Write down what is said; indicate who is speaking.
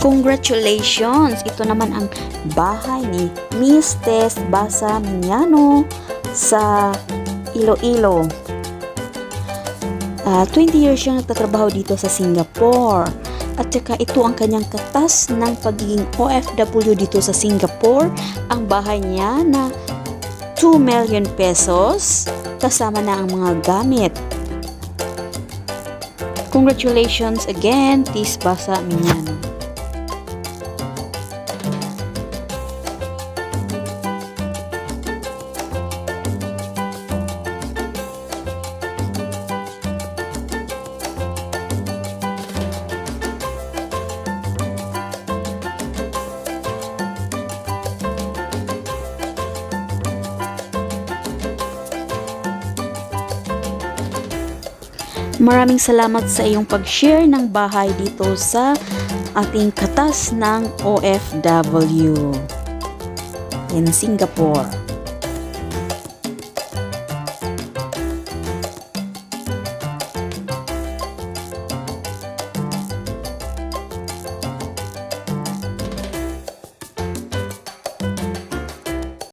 Speaker 1: Congratulations! Ito naman ang bahay ni Miss Tess Basamiano sa Iloilo. 20 years siyang nagtatrabaho dito sa Singapore. At saka ito ang kanyang katas ng pagiging OFW dito sa Singapore. Ang bahay niya na 2 million pesos kasama na ang mga gamit. Congratulations again, Tess Basamiano. Maraming salamat sa iyong pag-share ng bahay dito sa ating katas ng OFW in Singapore.